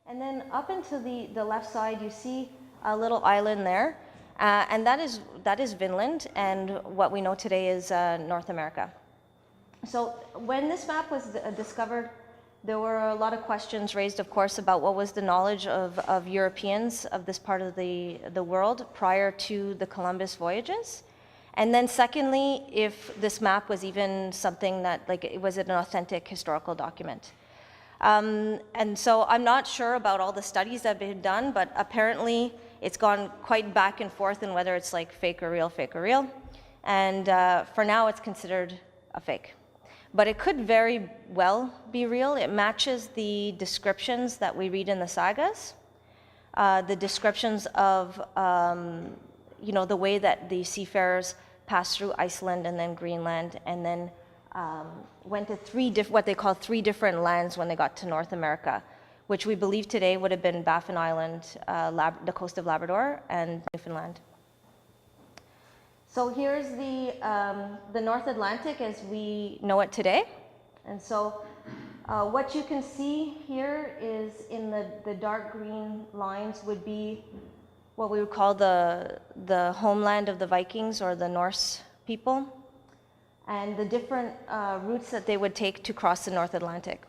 And then up into the left side, you see a little island there, and that is Vinland, and what we know today is North America. So when this map was discovered, there were a lot of questions raised, of course, about what was the knowledge of Europeans of this part of the world prior to the Columbus voyages. And then secondly, if this map was even something that, like, it was an authentic historical document. And so I'm not sure about all the studies that have been done, but apparently it's gone quite back and forth in whether it's like fake or real. And for now, it's considered a fake. But it could very well be real. It matches the descriptions that we read in the sagas, the descriptions of the way that the seafarers passed through Iceland and then Greenland, and then went to what they call three different lands when they got to North America, which we believe today would have been Baffin Island, the coast of Labrador, and Newfoundland. So here's the North Atlantic as we know it today. And so what you can see here is in the dark green lines would be what we would call the homeland of the Vikings or the Norse people, and the different routes that they would take to cross the North Atlantic.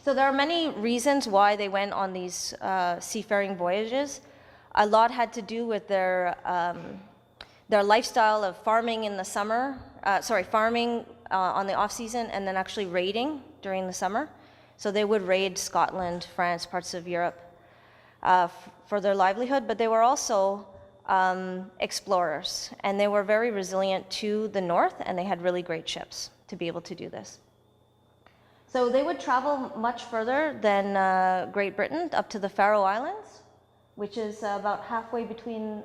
So there are many reasons why they went on these seafaring voyages. A lot had to do with their lifestyle of farming in the summer, farming on the off season, and then actually raiding during the summer. So they would raid Scotland, France, parts of Europe for their livelihood, but they were also explorers, and they were very resilient to the north, and they had really great ships to be able to do this. So they would travel much further than Great Britain, up to the Faroe Islands, which is about halfway between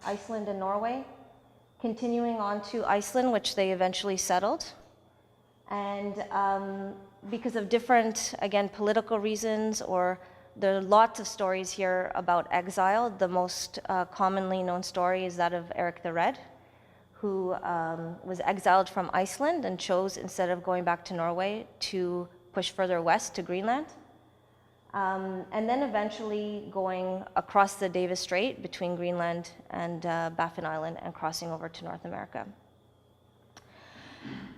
Iceland and Norway, continuing on to Iceland, which they eventually settled. And because of different, again, political reasons, or there are lots of stories here about exile. The most commonly known story is that of Eric the Red, who was exiled from Iceland and chose, instead of going back to Norway, to push further west to Greenland. And then eventually going across the Davis Strait between Greenland and Baffin Island and crossing over to North America.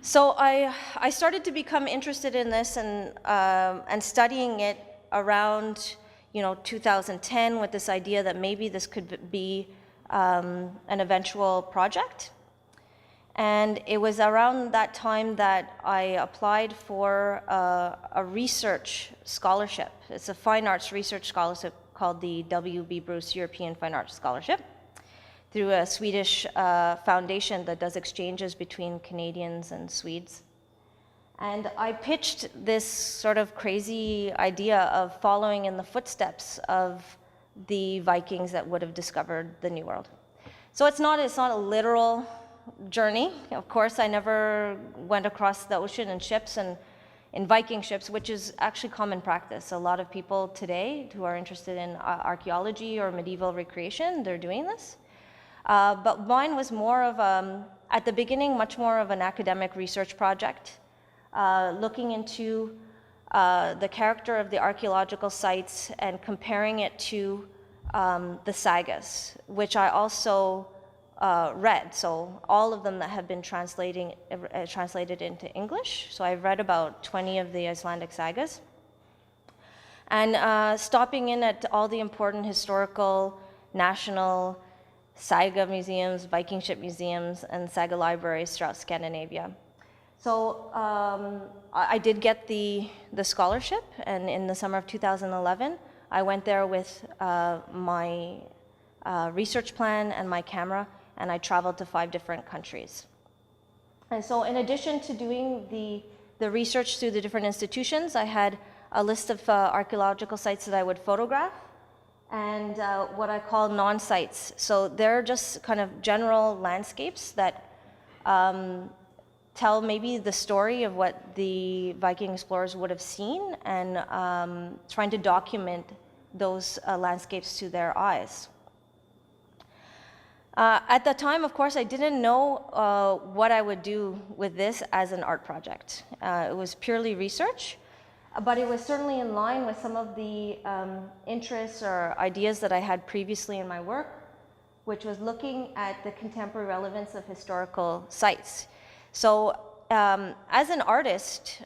So I started to become interested in this and studying it around 2010 with this idea that maybe this could be an eventual project. And it was around that time that I applied for a research scholarship. It's a fine arts research scholarship called the W.B. Bruce European Fine Arts Scholarship through a Swedish foundation that does exchanges between Canadians and Swedes. And I pitched this sort of crazy idea of following in the footsteps of the Vikings that would have discovered the New World. So it's not a literal journey. Of course, I never went across the ocean in ships and in Viking ships, which is actually common practice. A lot of people today who are interested in archaeology or medieval recreation, they're doing this. But mine was more of, at the beginning, much more of an academic research project, looking into the character of the archaeological sites and comparing it to the sagas, which I also read. So all of them that have been translated into English. So I've read about 20 of the Icelandic sagas. And stopping in at all the important historical, national saga museums, Viking ship museums, and saga libraries throughout Scandinavia. So I did get the scholarship, and in the summer of 2011, I went there with my research plan and my camera, and I traveled to 5 different countries. And so in addition to doing the research through the different institutions, I had a list of archaeological sites that I would photograph, and what I call non-sites. So they're just kind of general landscapes that tell maybe the story of what the Viking explorers would have seen, and trying to document those landscapes to their eyes. At the time, of course, I didn't know what I would do with this as an art project. It was purely research. but it was certainly in line with some of the interests or ideas that I had previously in my work, which was looking at the contemporary relevance of historical sites. So as an artist,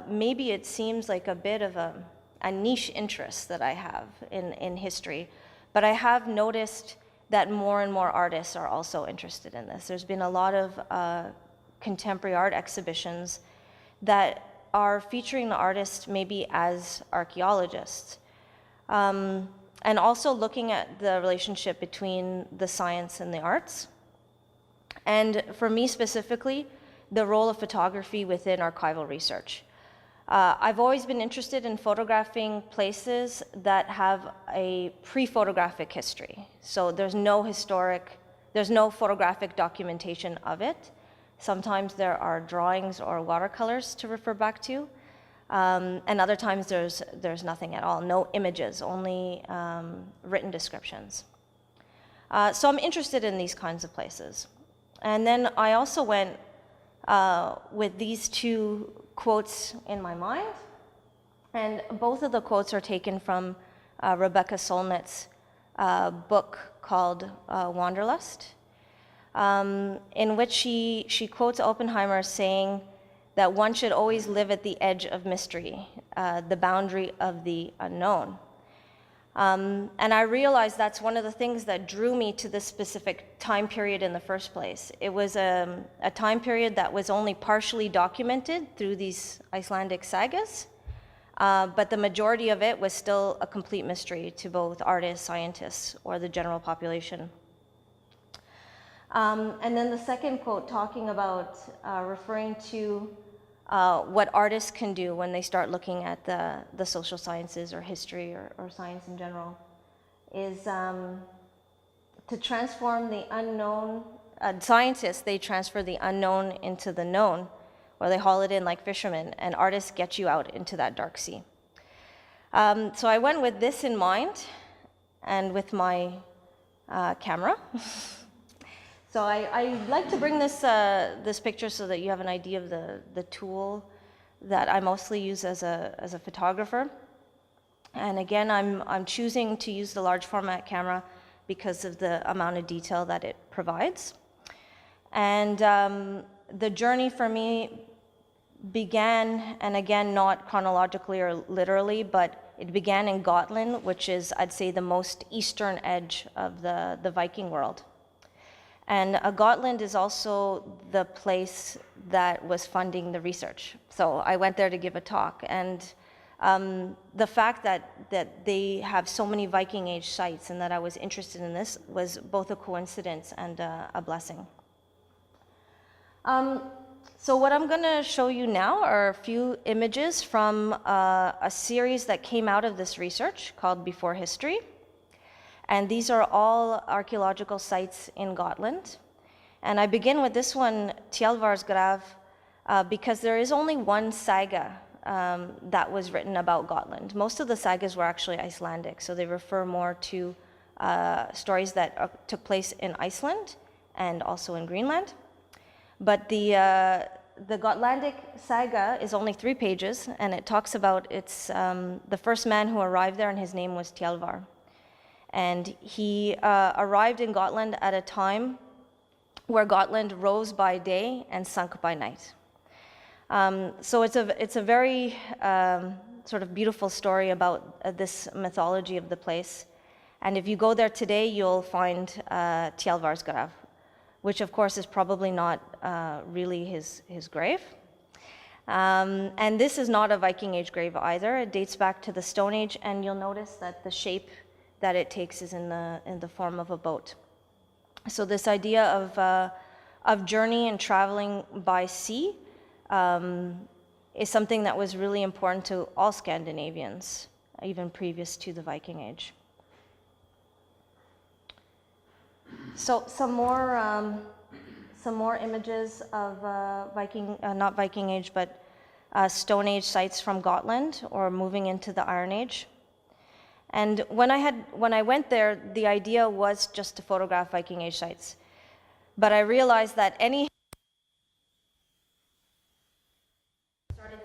maybe it seems like a bit of a niche interest that I have in history, but I have noticed that more and more artists are also interested in this. There's been a lot of contemporary art exhibitions that are featuring the artists maybe as archaeologists. And also looking at the relationship between the science and the arts. And for me specifically, the role of photography within archival research. I've always been interested in photographing places that have a pre-photographic history. So there's no photographic documentation of it. Sometimes there are drawings or watercolors to refer back to. And other times there's nothing at all, no images, only written descriptions. So I'm interested in these kinds of places. And then I also went with these two quotes in my mind. And both of the quotes are taken from Rebecca Solnit's book called Wanderlust, in which she quotes Oppenheimer as saying that one should always live at the edge of mystery, the boundary of the unknown. And I realized that's one of the things that drew me to this specific time period in the first place. It was a time period that was only partially documented through these Icelandic sagas, but the majority of it was still a complete mystery to both artists, scientists, or the general population. And then the second quote talking about referring to what artists can do when they start looking at the social sciences or history or science in general is to transform the unknown. Scientists, they transfer the unknown into the known, or they haul it in like fishermen, and artists get you out into that dark sea. So I went with this in mind and with my camera. So I like to bring this picture so that you have an idea of the tool that I mostly use as a photographer. And again, I'm choosing to use the large format camera because of the amount of detail that it provides. And the journey for me began, and again, not chronologically or literally, but it began in Gotland, which is, I'd say, the most eastern edge of the Viking world. And Gotland is also the place that was funding the research. So I went there to give a talk. And the fact that they have so many Viking Age sites and that I was interested in this was both a coincidence and a blessing. So what I'm going to show you now are a few images from a series that came out of this research called Before History. And these are all archaeological sites in Gotland. And I begin with this one, Tjalvarsgrav, because there is only one saga that was written about Gotland. Most of the sagas were actually Icelandic, so they refer more to stories that took place in Iceland and also in Greenland. But the Gotlandic saga is only 3 pages, and it talks about the first man who arrived there, and his name was Tjalvar. And he arrived in Gotland at a time where Gotland rose by day and sunk by night. So it's a very sort of beautiful story about this mythology of the place. And if you go there today, you'll find Tjalvarsgrav, which of course is probably not really his grave. And this is not a Viking Age grave either. It dates back to the Stone Age, and you'll notice that the shape that it takes is in the form of a boat. So this idea of journey and traveling by sea is something that was really important to all Scandinavians, even previous to the Viking Age. So some more images of not Viking Age, but Stone Age sites from Gotland, or moving into the Iron Age. And when I went there, the idea was just to photograph Viking Age sites. But I realized that started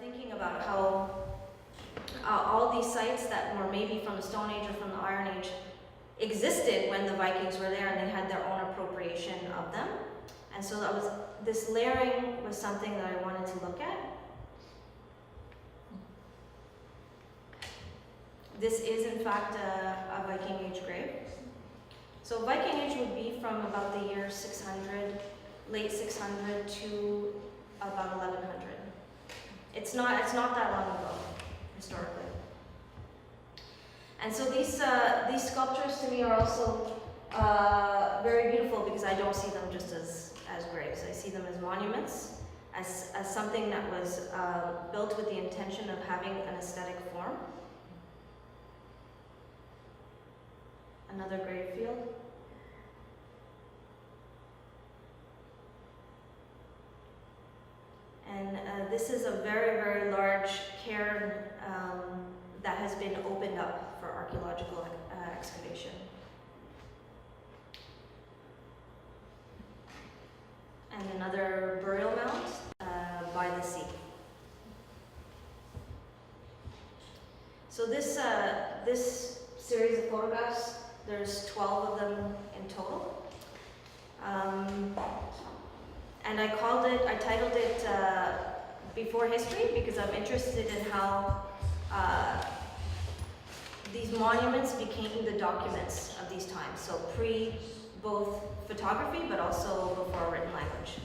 thinking about all these sites that were maybe from the Stone Age or from the Iron Age existed when the Vikings were there, and they had their own appropriation of them. And so this layering was something that I wanted to look at. This is in fact a Viking Age grave. So Viking Age would be from about the year 600, late 600 to about 1100. It's not that long ago, historically. And so these sculptures to me are also very beautiful because I don't see them just as graves. I see them as monuments, as something that was built with the intention of having an aesthetic form. Another grave field. And this is a very, very large cairn that has been opened up for archaeological excavation. And another burial mound by the sea. So this series of photographs, there's 12 of them in total. And I titled it Before History because I'm interested in how these monuments became the documents of these times. So both photography, but also before written language.